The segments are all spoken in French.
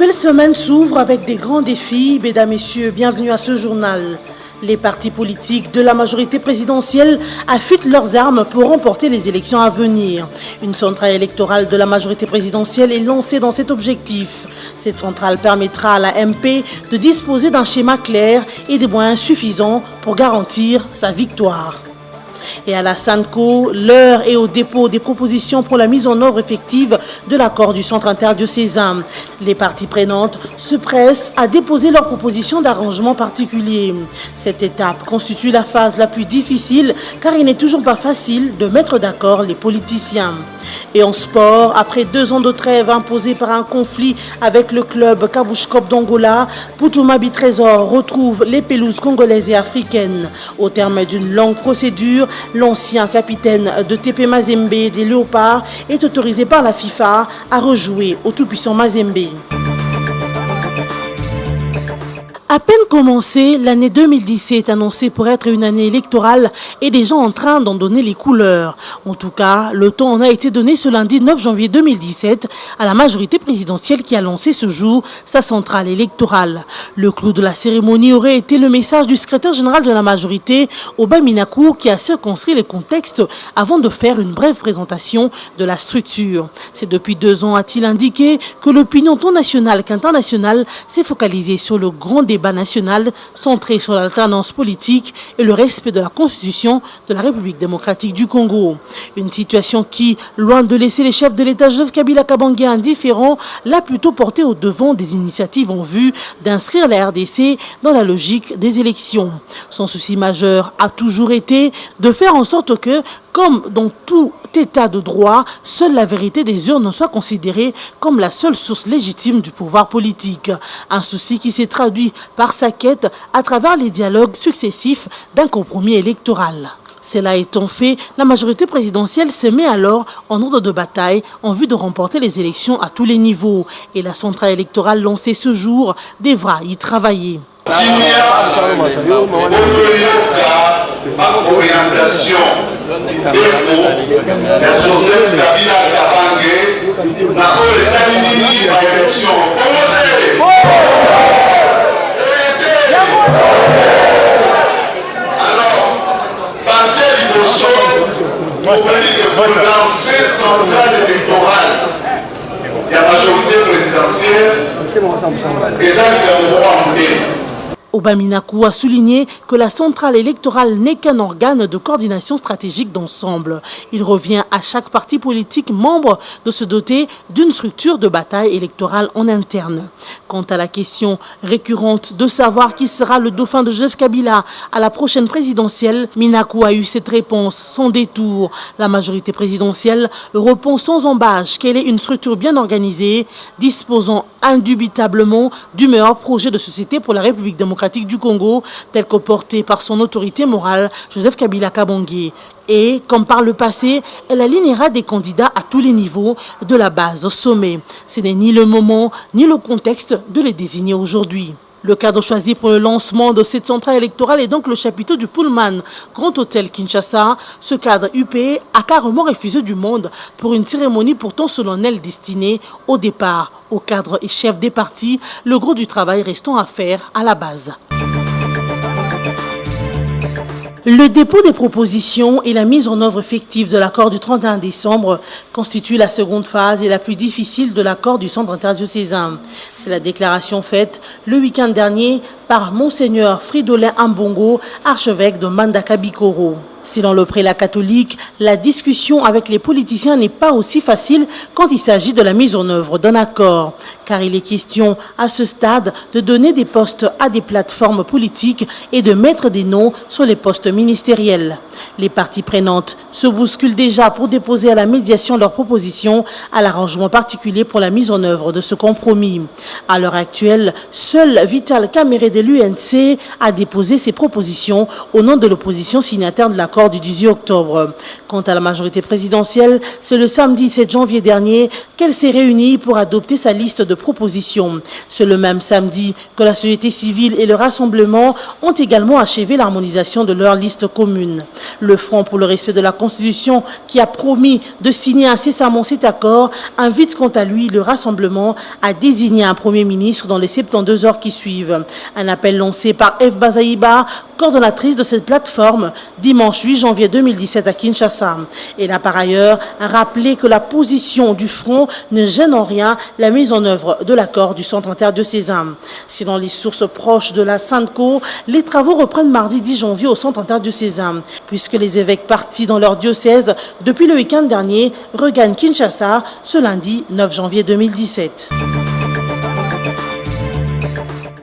nouvelle semaine s'ouvre avec des grands défis. Mesdames, Messieurs, bienvenue à ce journal. Les partis politiques de la majorité présidentielle affûtent leurs armes pour remporter les élections à venir. Une centrale électorale de la majorité présidentielle est lancée dans cet objectif. Cette centrale permettra à la MP de disposer d'un schéma clair et des moyens suffisants pour garantir sa victoire. Et à la SANCO, l'heure est au dépôt des propositions pour la mise en œuvre effective de l'accord du centre interdiocésain. Les parties prenantes se pressent à déposer leurs propositions d'arrangement particulier. Cette étape constitue la phase la plus difficile car il n'est toujours pas facile de mettre d'accord les politiciens. Et en sport, après 2 ans de trêve imposée par un conflit avec le club Kabushkop d'Angola, Putumabi Trésor retrouve les pelouses congolaises et africaines. Au terme d'une longue procédure, l'ancien capitaine de TP Mazembe des Léopards est autorisé par la FIFA à rejouer au tout-puissant Mazembe. À peine commencée, l'année 2017 est annoncée pour être une année électorale et déjà en train d'en donner les couleurs. En tout cas, le temps en a été donné ce lundi 9 janvier 2017 à la majorité présidentielle qui a lancé ce jour sa centrale électorale. Le clou de la cérémonie aurait été le message du secrétaire général de la majorité, Oba Minakou, qui a circonscrit les contextes avant de faire une brève présentation de la structure. C'est depuis 2 ans, a-t-il indiqué, que l'opinion tant nationale qu'internationale s'est focalisée sur le grand débat national centré sur l'alternance politique et le respect de la Constitution de la République démocratique du Congo. Une situation qui, loin de laisser les chefs de l'État Joseph Kabila Kabange indifférents, l'a plutôt porté au devant des initiatives en vue d'inscrire la RDC dans la logique des élections. Son souci majeur a toujours été de faire en sorte que, comme dans tout état de droit, seule la vérité des urnes soit considérée comme la seule source légitime du pouvoir politique. Un souci qui s'est traduit par sa quête à travers les dialogues successifs d'un compromis électoral. Cela étant fait, la majorité présidentielle se met alors en ordre de bataille en vue de remporter les élections à tous les niveaux. Et la centrale électorale lancée ce jour devra y travailler. Orientation Joseph Kabila Kabange na États-Unis à l'élection. Alors, partir du pour lancer centrale électorale, il y a la majorité présidentielle et ça le droit en Oba Minakou a souligné que la centrale électorale n'est qu'un organe de coordination stratégique d'ensemble. Il revient à chaque parti politique membre de se doter d'une structure de bataille électorale en interne. Quant à la question récurrente de savoir qui sera le dauphin de Joseph Kabila à la prochaine présidentielle, Minakou a eu cette réponse sans détour. La majorité présidentielle répond sans embâche qu'elle est une structure bien organisée, disposant indubitablement du meilleur projet de société pour la République démocratique du Congo, tel que porté par son autorité morale, Joseph Kabila Kabange. Et, comme par le passé, elle alignera des candidats à tous les niveaux, de la base au sommet. Ce n'est ni le moment, ni le contexte de les désigner aujourd'hui. Le cadre choisi pour le lancement de cette centrale électorale est donc le chapiteau du Pullman Grand Hôtel Kinshasa. Ce cadre UP a carrément refusé du monde pour une cérémonie pourtant solennelle destinée au départ aux cadres et chefs des partis, le gros du travail restant à faire à la base. Le dépôt des propositions et la mise en œuvre effective de l'accord du 31 décembre constituent la seconde phase et la plus difficile de l'accord du centre interdiocésain. C'est la déclaration faite le week-end dernier par Monseigneur Fridolin Ambongo, archevêque de Mbandaka-Bikoro. Selon le prélat catholique, la discussion avec les politiciens n'est pas aussi facile quand il s'agit de la mise en œuvre d'un accord, car il est question à ce stade de donner des postes à des plateformes politiques et de mettre des noms sur les postes ministériels. Les parties prenantes se bousculent déjà pour déposer à la médiation leurs propositions à l'arrangement particulier pour la mise en œuvre de ce compromis. À l'heure actuelle, seul Vital Kamere de l'UNC a déposé ses propositions au nom de l'opposition signataire de l'accord du 18 octobre. Quant à la majorité présidentielle, c'est le samedi 7 janvier dernier qu'elle s'est réunie pour adopter sa liste de propositions. C'est le même samedi que la société civile et le Rassemblement ont également achevé l'harmonisation de leur liste commune. Le Front pour le respect de la Constitution, qui a promis de signer incessamment cet accord, invite quant à lui le Rassemblement à désigner un Premier ministre dans les 72 heures qui suivent. Un appel lancé par Eve Bazaïba, coordonnatrice de cette plateforme, dimanche 8 janvier 2017 à Kinshasa. Elle a par ailleurs rappelé que la position du Front ne gêne en rien la mise en œuvre de l'accord du centre interdiocésain. Selon les sources proches de la Sainte-Co, les travaux reprennent mardi 10 janvier au centre interdiocésain, puisque les évêques partis dans leur diocèse depuis le week-end dernier regagnent Kinshasa ce lundi 9 janvier 2017.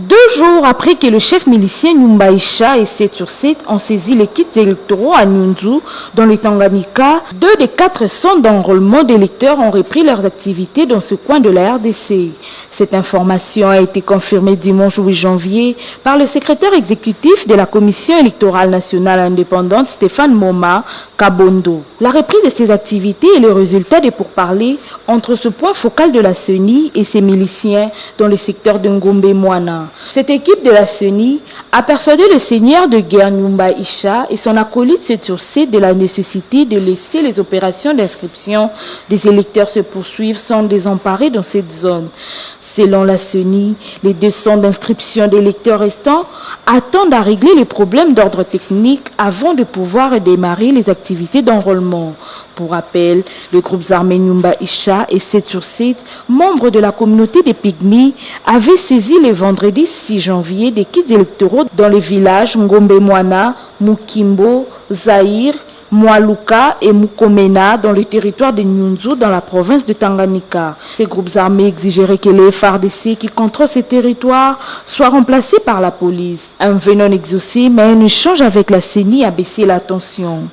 2 jours après que le chef milicien Nyumba Isha et 7/7 ont saisi les kits électoraux à Nyunzu, dans le Tanganyika, 2 des 4 centres d'enrôlement d'électeurs ont repris leurs activités dans ce coin de la RDC. Cette information a été confirmée dimanche 8 janvier par le secrétaire exécutif de la Commission électorale nationale indépendante, Stéphane Moma Kabondo. La reprise de ces activités est le résultat des pourparlers entre ce point focal de la CENI et ses miliciens dans le secteur de Ngombe-Moana. Cette équipe de la CENI a persuadé le seigneur de guerre Nyumba Isha et son acolyte 7/7 de la nécessité de laisser les opérations d'inscription des électeurs se poursuivre sans désemparer dans cette zone. Selon la CENI, les 2 centres d'inscription d'électeurs restants attendent à régler les problèmes d'ordre technique avant de pouvoir démarrer les activités d'enrôlement. Pour rappel, les groupes armés Nyumba Isha et 7/7, membres de la communauté des Pygmies, avaient saisi le vendredi 6 janvier des kits électoraux dans les villages Ngombe-Moana, Mukimbo, Zaïre, Mwaluka et Mukomena dans le territoire de Nyunzu dans la province de Tanganyika. Ces groupes armés exigeraient que les FARDC qui contrôlent ces territoires soient remplacés par la police. Un vœu non exaucé, mais un échange avec la CENI a baissé la tension.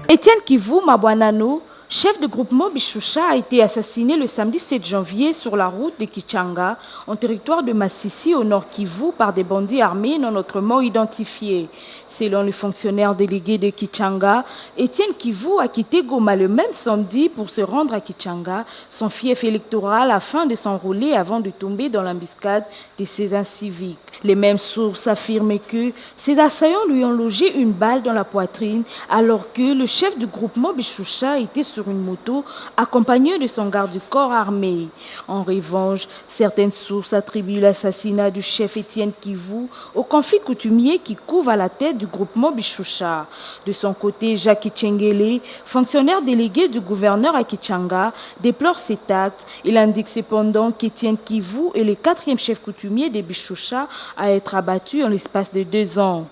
Étienne Kivu Mabwanano, chef de groupement Bishusha, a été assassiné le samedi 7 janvier sur la route de Kichanga, en territoire de Massissi au nord Kivu, par des bandits armés non autrement identifiés. Selon le fonctionnaire délégué de Kichanga, Étienne Kivu a quitté Goma le même samedi pour se rendre à Kichanga, son fief électoral, afin de s'enrôler avant de tomber dans l'embuscade de ces inciviques. Les mêmes sources affirment que ces assaillants lui ont logé une balle dans la poitrine alors que le chef du groupement Bishusha était sur une moto accompagné de son garde-corps armé. En revanche, certaines sources attribuent l'assassinat du chef Étienne Kivu au conflit coutumier qui couve à la tête du groupement Bishusha. De son côté, Jacques Tchengele, fonctionnaire délégué du gouverneur à Kichanga, déplore cet acte. Il indique cependant qu'Étienne Kivu est le 4e chef coutumier des Bishusha à être abattu en l'espace de 2 ans.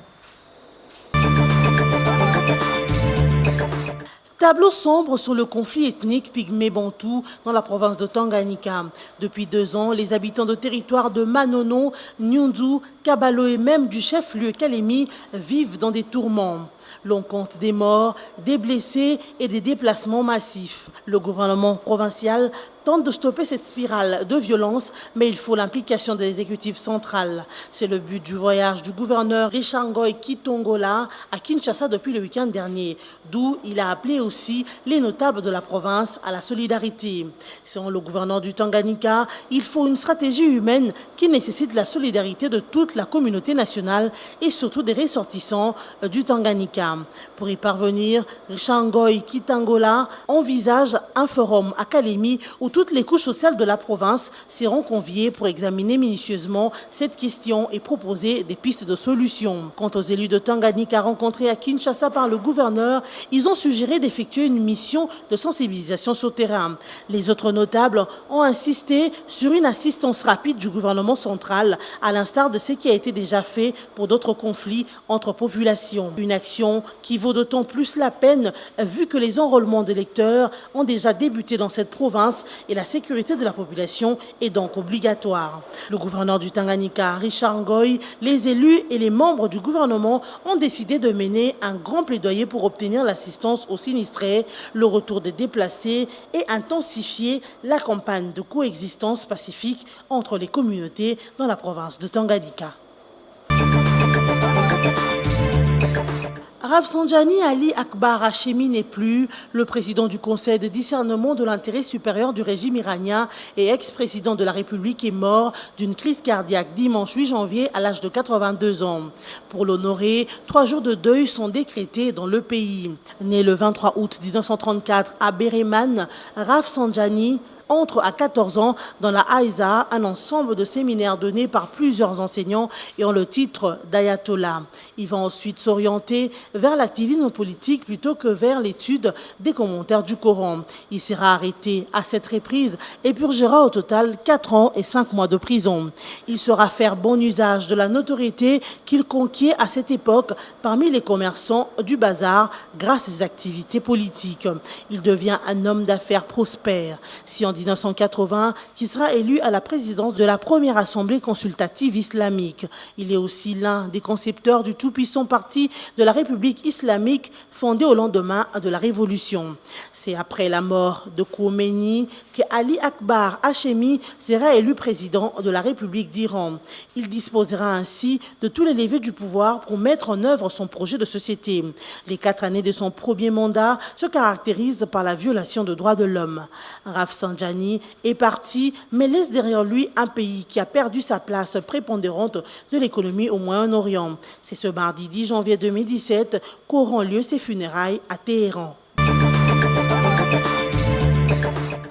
Tableau sombre sur le conflit ethnique pygmée-bantou dans la province de Tanganyika. Depuis 2 ans, les habitants de territoires de Manono, Nyunzu, Kabalo et même du chef-lieu Kalemi vivent dans des tourments. L'on compte des morts, des blessés et des déplacements massifs. Le gouvernement provincial tente de stopper cette spirale de violence, mais il faut l'implication de l'exécutif central. C'est le but du voyage du gouverneur Richard Ngoy Kitongola à Kinshasa depuis le week-end dernier, d'où il a appelé aussi les notables de la province à la solidarité. Selon le gouverneur du Tanganyika, il faut une stratégie humaine qui nécessite la solidarité de toute la communauté nationale et surtout des ressortissants du Tanganyika. Pour y parvenir, Richard Ngoy Kitongola envisage un forum à Kalemi où toutes les couches sociales de la province seront conviées pour examiner minutieusement cette question et proposer des pistes de solutions. Quant aux élus de Tanganyika rencontrés à Kinshasa par le gouverneur, ils ont suggéré d'effectuer une mission de sensibilisation sur terrain. Les autres notables ont insisté sur une assistance rapide du gouvernement central, à l'instar de ce qui a été déjà fait pour d'autres conflits entre populations. Une action qui vaut d'autant plus la peine vu que les enrôlements d'électeurs ont déjà débuté dans cette province et la sécurité de la population est donc obligatoire. Le gouverneur du Tanganyika, Richard Ngoy, les élus et les membres du gouvernement ont décidé de mener un grand plaidoyer pour obtenir l'assistance aux sinistrés, le retour des déplacés et intensifier la campagne de coexistence pacifique entre les communautés dans la province de Tanganyika. Rafsanjani Ali Akbar Hachemi n'est plus. Le président du Conseil de discernement de l'intérêt supérieur du régime iranien et ex-président de la République est mort d'une crise cardiaque dimanche 8 janvier à l'âge de 82 ans. Pour l'honorer, 3 jours de deuil sont décrétés dans le pays. Né le 23 août 1934 à Béréman, Rafsanjani entre à 14 ans dans la Haïza, un ensemble de séminaires donnés par plusieurs enseignants ayant le titre d'ayatollah. Il va ensuite s'orienter vers l'activisme politique plutôt que vers l'étude des commentaires du Coran. Il sera arrêté à cette reprise et purgera au total 4 ans et 5 mois de prison. Il saura faire bon usage de la notoriété qu'il conquiert à cette époque parmi les commerçants du bazar grâce à ses activités politiques. Il devient un homme d'affaires prospère. Si en 1980, qui sera élu à la présidence de la première assemblée consultative islamique. Il est aussi l'un des concepteurs du tout-puissant parti de la République islamique fondé au lendemain de la Révolution. C'est après la mort de Khomeini que Ali Akbar Hachemi sera élu président de la République d'Iran. Il disposera ainsi de tous les leviers du pouvoir pour mettre en œuvre son projet de société. Les 4 années de son premier mandat se caractérisent par la violation des droits de l'homme. Rafsanjani est parti, mais laisse derrière lui un pays qui a perdu sa place prépondérante de l'économie au Moyen-Orient. C'est ce mardi 10 janvier 2017 qu'auront lieu ses funérailles à Téhéran.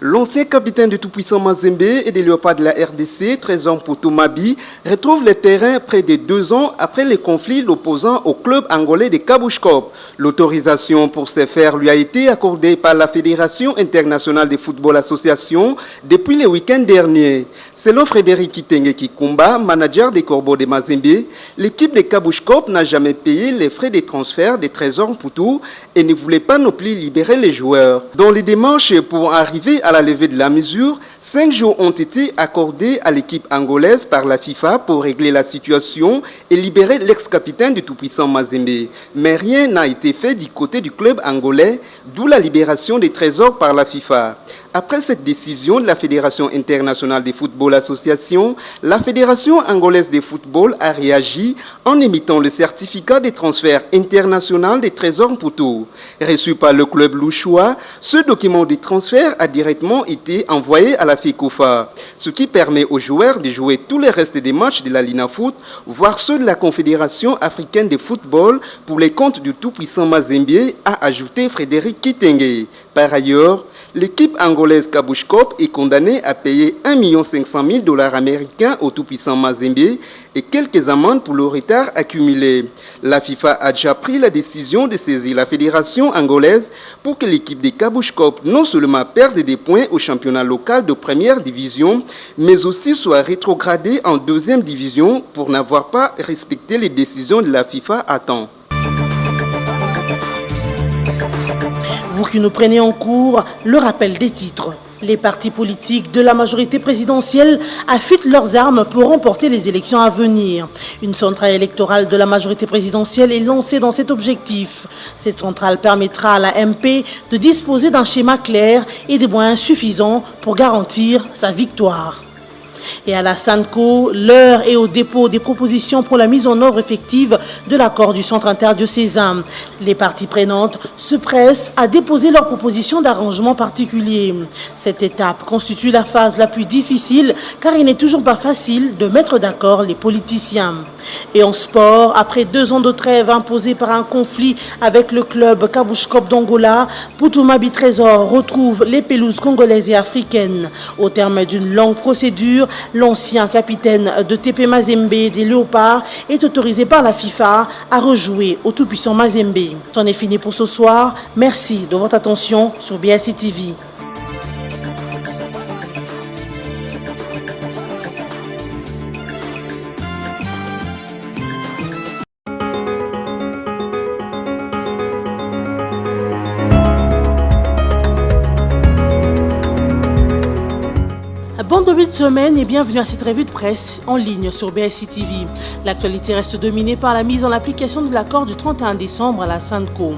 L'ancien capitaine du tout-puissant Mazembe et des Léopards de la RDC, Trésor Mputu-Mabi, retrouve les terrains près de 2 ans après les conflits l'opposant au club angolais de Kabushkop. L'autorisation pour ce faire lui a été accordée par la Fédération internationale de football association depuis le week-end dernier. Selon Frédéric Kitenge Kikumba, manager des Corbeaux de Mazembe, l'équipe de Kabushkop n'a jamais payé les frais de transfert des Trésors Mputu et ne voulait pas non plus libérer les joueurs. Dans les démarches pour arriver à la levée de la mesure, 5 jours ont été accordés à l'équipe angolaise par la FIFA pour régler la situation et libérer l'ex-capitaine du tout-puissant Mazembe. Mais rien n'a été fait du côté du club angolais, d'où la libération des trésors par la FIFA. Après cette décision de la Fédération internationale de football association, la Fédération angolaise de football a réagi en émettant le certificat de transfert international des Trésors Mputu. Reçu par le club louchois, ce document de transfert a directement été envoyé à la FECOFA, ce qui permet aux joueurs de jouer tous les restes des matchs de la Linafoot, voire ceux de la Confédération africaine de football pour les comptes du tout-puissant Mazembe, a ajouté Frédéric Kitenge. Par ailleurs, l'équipe angolaise Kabushkop est condamnée à payer 1 500 000 $ américains au tout-puissant Mazembe et quelques amendes pour le retard accumulé. La FIFA a déjà pris la décision de saisir la fédération angolaise pour que l'équipe de Kabushkop non seulement perde des points au championnat local de première division, mais aussi soit rétrogradée en 2e division pour n'avoir pas respecté les décisions de la FIFA à temps. Vous qui nous prenez en cours, le rappel des titres. Les partis politiques de la majorité présidentielle affûtent leurs armes pour remporter les élections à venir. Une centrale électorale de la majorité présidentielle est lancée dans cet objectif. Cette centrale permettra à la MP de disposer d'un schéma clair et des moyens suffisants pour garantir sa victoire. Et à la SANCO, l'heure est au dépôt des propositions pour la mise en œuvre effective de l'accord du centre interdiocésain. Les parties prenantes se pressent à déposer leurs propositions d'arrangement particulier. Cette étape constitue la phase la plus difficile car il n'est toujours pas facile de mettre d'accord les politiciens. Et en sport, après 2 ans de trêve imposée par un conflit avec le club Kabushkop d'Angola, Mputu-Mabi Trésor retrouve les pelouses congolaises et africaines. Au terme d'une longue procédure, l'ancien capitaine de TP Mazembe des Léopards est autorisé par la FIFA à rejouer au tout-puissant Mazembe. C'en est fini pour ce soir. Merci de votre attention sur BSC TV. Bon début de semaine et bienvenue à cette revue de presse en ligne sur BSC TV. L'actualité reste dominée par la mise en application de l'accord du 31 décembre à la SANCO.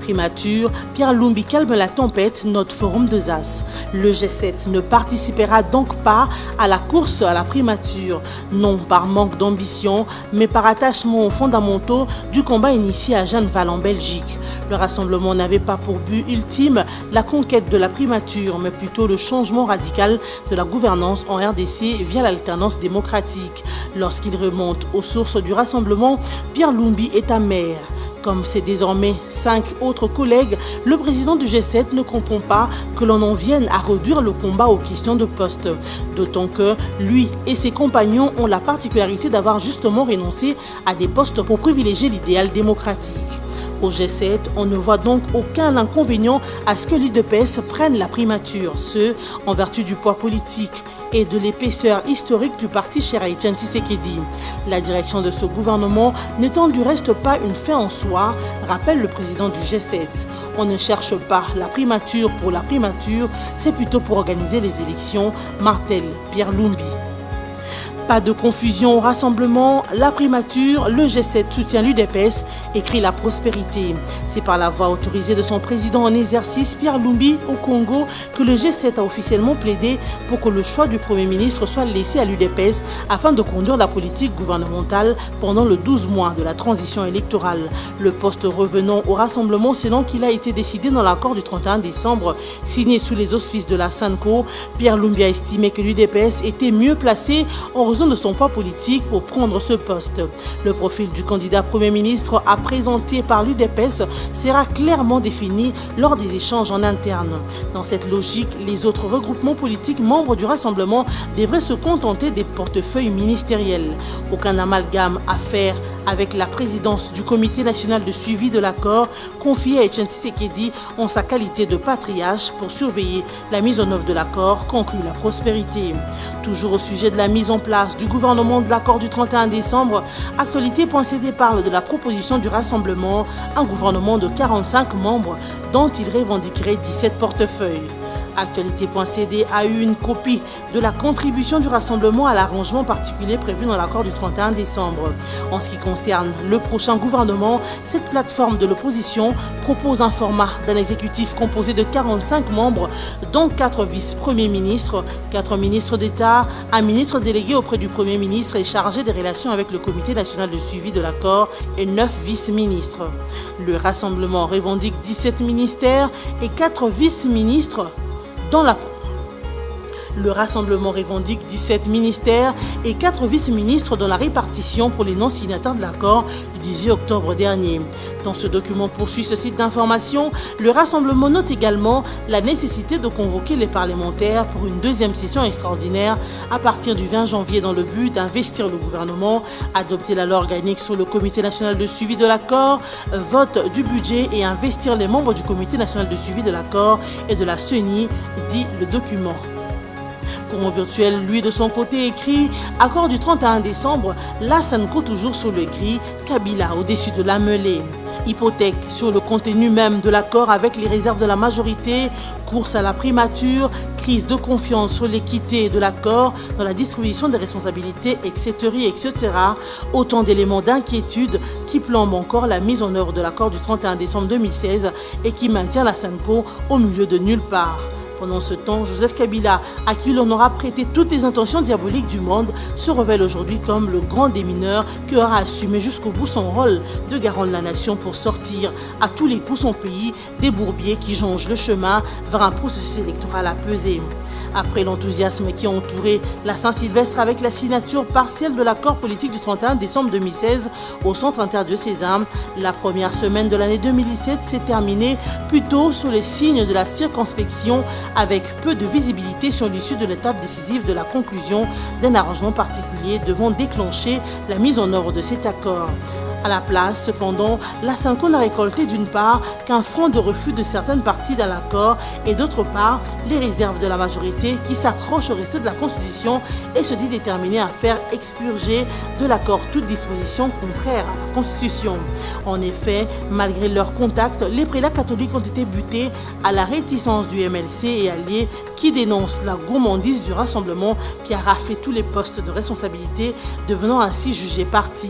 Primature, Pierre Lumbi calme la tempête, note Forum de Zas. Le G7 ne participera donc pas à la course à la primature, non par manque d'ambition, mais par attachement aux fondamentaux du combat initié à Genneval en Belgique. Le rassemblement n'avait pas pour but ultime la conquête de la primature, mais plutôt le changement radical de la gouvernance en RDC via l'alternance démocratique. Lorsqu'il remonte aux sources du rassemblement, Pierre Lumbi est amer. Comme ses désormais 5 autres collègues, le président du G7 ne comprend pas que l'on en vienne à réduire le combat aux questions de poste. D'autant que lui et ses compagnons ont la particularité d'avoir justement renoncé à des postes pour privilégier l'idéal démocratique. Au G7, on ne voit donc aucun inconvénient à ce que l'UDPS prenne la primature, ce en vertu du poids politique et de l'épaisseur historique du parti cher à Etienne Tshisekedi. La direction de ce gouvernement n'étant du reste pas une fin en soi, rappelle le président du G7. On ne cherche pas la primature pour la primature, c'est plutôt pour organiser les élections, martèle Pierre Lumbi. Pas de confusion au rassemblement, la primature, le G7 soutient l'UDPS, écrit la prospérité. C'est par la voix autorisée de son président en exercice, Pierre Lumbi, au Congo, que le G7 a officiellement plaidé pour que le choix du Premier ministre soit laissé à l'UDPS afin de conduire la politique gouvernementale pendant le 12 mois de la transition électorale. Le poste revenant au rassemblement, selon qu'il a été décidé dans l'accord du 31 décembre, signé sous les auspices de la SANCO, Pierre Lumbi a estimé que l'UDPS était mieux placé en raison de son poids politique pour prendre ce poste. Le profil du candidat Premier ministre à présenter par l'UDPS sera clairement défini lors des échanges en interne. Dans cette logique, les autres regroupements politiques membres du rassemblement devraient se contenter des portefeuilles ministériels. Aucun amalgame à faire avec la présidence du Comité national de suivi de l'accord confié à Etienne Tshisekedi en sa qualité de patriarche pour surveiller la mise en œuvre de l'accord, conclut la prospérité. Toujours au sujet de la mise en place du gouvernement de l'accord du 31 décembre, Actualité.cd parle de la proposition du rassemblement, un gouvernement de 45 membres dont il revendiquerait 17 portefeuilles. Actualité.cd a eu une copie de la contribution du rassemblement à l'arrangement particulier prévu dans l'accord du 31 décembre. En ce qui concerne le prochain gouvernement, cette plateforme de l'opposition propose un format d'un exécutif composé de 45 membres, dont 4 vice-premiers ministres, 4 ministres d'État, un ministre délégué auprès du Premier ministre et chargé des relations avec le Comité national de suivi de l'accord et 9 vice-ministres. Le rassemblement revendique 17 ministères et 4 vice-ministres. Le rassemblement revendique 17 ministères et 4 vice-ministres dans la répartition pour les non-signataires de l'accord du 18 octobre dernier. Dans ce document poursuit ce site d'information, le rassemblement note également la nécessité de convoquer les parlementaires pour une deuxième session extraordinaire à partir du 20 janvier dans le but d'investir le gouvernement, adopter la loi organique sur le Comité national de suivi de l'accord, vote du budget et investir les membres du Comité national de suivi de l'accord et de la CENI, dit le document. Courant virtuel, lui de son côté écrit « Accord du 31 décembre, la SANCO toujours sur le gris, Kabila au-dessus de la mêlée ». Hypothèque sur le contenu même de l'accord avec les réserves de la majorité, course à la primature, crise de confiance sur l'équité de l'accord dans la distribution des responsabilités, etc. Autant d'éléments d'inquiétude qui plombent encore la mise en œuvre de l'accord du 31 décembre 2016 et qui maintient la SANCO au milieu de nulle part. Pendant ce temps, Joseph Kabila, à qui l'on aura prêté toutes les intentions diaboliques du monde, se révèle aujourd'hui comme le grand démineur qui aura assumé jusqu'au bout son rôle de garant de la nation pour sortir à tous les coups son pays des bourbiers qui jonchent le chemin vers un processus électoral apaisé. Après l'enthousiasme qui a entouré la Saint-Sylvestre avec la signature partielle de l'accord politique du 31 décembre 2016 au centre interdiocésain, la première semaine de l'année 2017 s'est terminée plutôt sur les signes de la circonspection avec peu de visibilité sur l'issue de l'étape décisive de la conclusion d'un arrangement particulier devant déclencher la mise en œuvre de cet accord. À la place, cependant, la SANCO n'a récolté d'une part qu'un front de refus de certaines parties dans l'accord et d'autre part les réserves de la majorité qui s'accroche au reste de la Constitution et se dit déterminée à faire expurger de l'accord toute disposition contraire à la Constitution. En effet, malgré leurs contacts, les prélats catholiques ont été butés à la réticence du MLC et alliés qui dénoncent la gourmandise du rassemblement qui a raflé tous les postes de responsabilité, devenant ainsi jugés partis.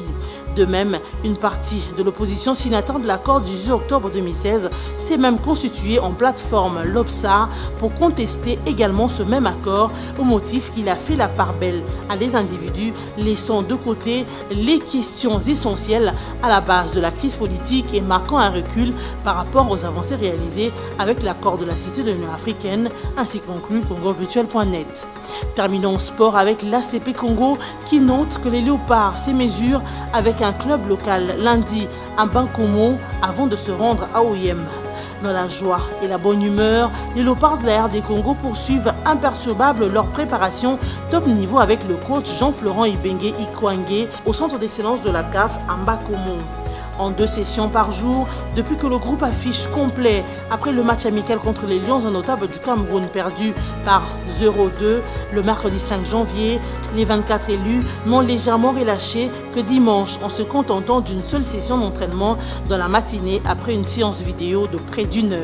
De même, une partie de l'opposition signataire de l'accord du 18 octobre 2016 s'est même constituée en plateforme l'OPSA pour contester également ce même accord au motif qu'il a fait la part belle à des individus, laissant de côté les questions essentielles à la base de la crise politique et marquant un recul par rapport aux avancées réalisées avec l'accord de la Cité de l'Union africaine, ainsi conclut congovirtuel.net. Terminons sport avec l'ACP Congo qui note que les Léopards se mesurent avec un club local lundi à Bankomo avant de se rendre à OIM. Dans la joie et la bonne humeur, les Léopards de la RD Congo poursuivent imperturbables leur préparation top niveau avec le coach Jean-Florent Ibenge Ikwange au centre d'excellence de la CAF à Bankomo. En 2 sessions par jour, depuis que le groupe affiche complet après le match amical contre les Lions innotables du Cameroun perdu par 0-2 le mercredi 5 janvier, les 24 élus n'ont légèrement relâché que dimanche en se contentant d'une seule session d'entraînement dans la matinée après une séance vidéo de près d'1 heure.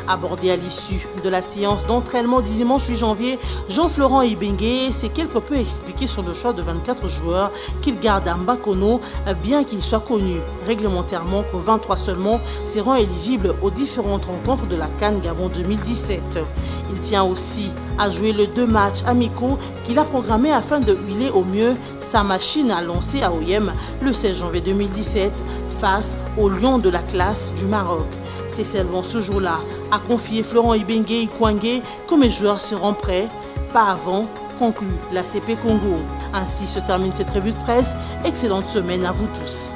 Abordé à l'issue de la séance d'entraînement du dimanche 8 janvier, Jean-Florent Ibenge s'est quelque peu expliqué sur le choix de 24 joueurs qu'il garde à Mbakono, bien qu'il soit connu réglementairement que 23 seulement seront éligibles aux différentes rencontres de la CAN Gabon 2017. Il tient aussi à jouer les 2 matchs amicaux qu'il a programmés afin de huiler au mieux sa machine à lancer à OIM le 16 janvier 2017 face aux Lions de la classe du Maroc. C'est seulement ce jour-là a confié Florent Ibenge Ikwange que mes joueurs seront prêts, pas avant, conclut l'ACP Congo. Ainsi se termine cette revue de presse. Excellente semaine à vous tous.